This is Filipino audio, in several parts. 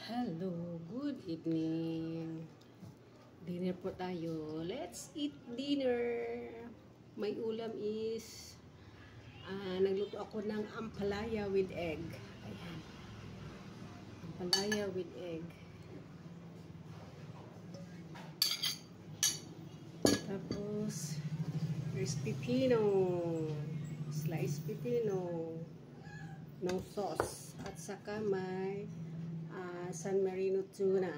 Hello, good evening. Dinner po tayo. Let's eat dinner. May ulam is nagluto ako ng ampalaya with egg. Ayan. Ampalaya with egg. Tapos there's pipino. Sliced pipino ng sauce. At saka may San Marino tuna.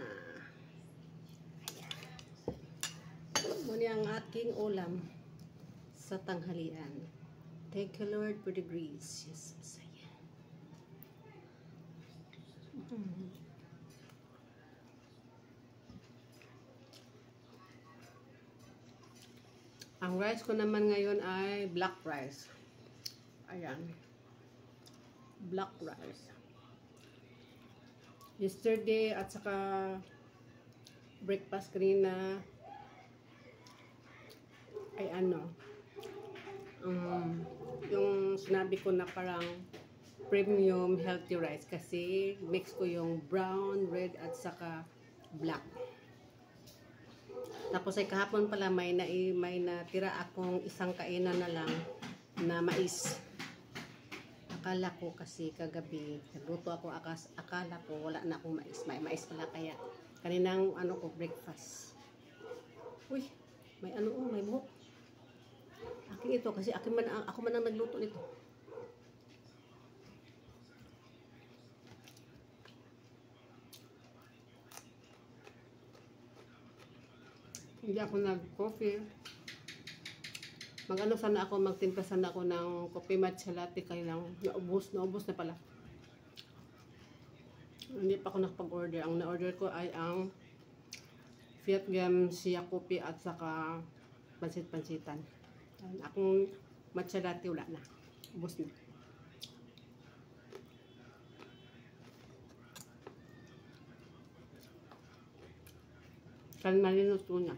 Ayan. Muna ang aking ulam sa tanghalian. Thank you Lord for the grace. Yes, Messiah. Ang rice ko naman ngayon ay black rice. Ayan. Black rice. Yesterday at saka breakfast kanina ay yung sinabi ko na parang premium healthy rice kasi mix ko yung brown, red at saka black. Tapos ay kahapon pala may natira akong isang kainan na lang na mais. Akala ko kasi kagabi nagluto ako, akala ko wala na akong mais. May mais pala kaya kaninang ko breakfast. Uy, may may buhok. Akin ito kasi ako man ang nagluto nito. Hindi ako nag-coffee. Magtimpla sana ako ng coffee matcha latte kaya lang naubos na pala. Hindi pa ako nakapag-order. Ang na-order ko ay ang Vietnam siya coffee at saka pansit-pansitan. Akong matcha latte wala na. Ubos na. San Marino tuna.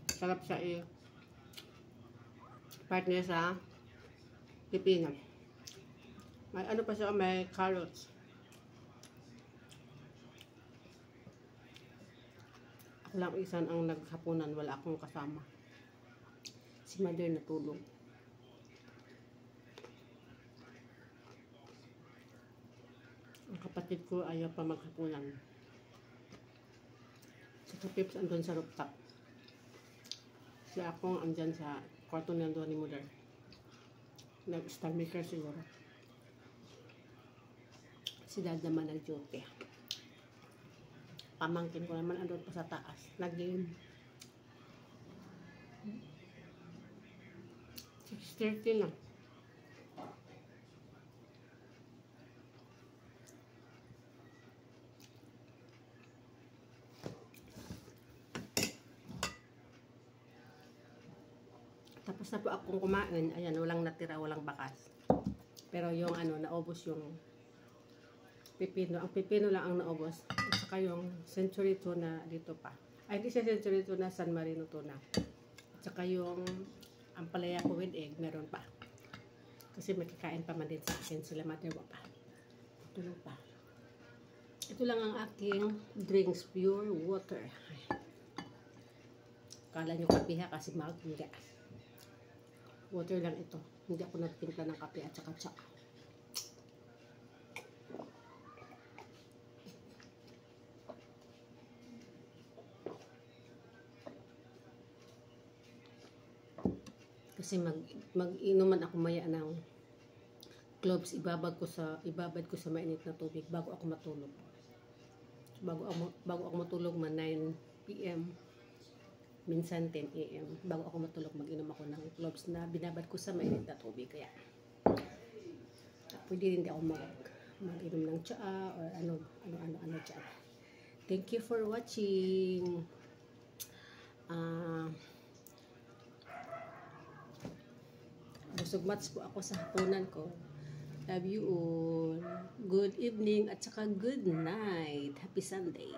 Sarap siya partner sa pipino. May pa siya, may carrots. Ako lang isan ang naghapunan, wala akong kasama. Si mother natulog. Ang kapatid ko ayaw pa maghapunan. Si Pips andun sa rooftop. Si akong andyan sa kwarto niya doon ni mother. Nag-star maker siguro. Si dad naman nag-duty. Pamangkin ko naman andun pa sa taas. Nag-game. 6:30 lang. Tapos na po akong kumain. Ayan, walang natira, walang bakas. Pero yung naubos yung pipino. Ang pipino lang ang naubos. At saka yung century tuna dito pa. Ay, hindi siya century tuna, San Marino tuna. At saka yung ampalaya ko with egg, meron pa. Kasi may kakain pa man din sa akin sila mother pa. Tulog pa. Ito lang ang aking drinks, pure water. Ay. Kala nyo kapiha kasi mag hindi. Water lang ito. Hindi ako nagtimpla ng kape at saka tsa. Kasi mag-inuman ako maya ng cloves. Ibabad ko sa mainit na tubig bago ako matulog. Bago ako matulog 9 PM. Minsan 10 AM. Bago ako matulog, mag-inom ako ng cloves na binabad ko sa mainit na tubig. Kaya, pwede rin ako mag-inom ng tsaa or ano tsaa. Thank you for watching. Busog mats po ako sa hapunan ko. Love you all. Good evening at saka good night. Happy Sunday.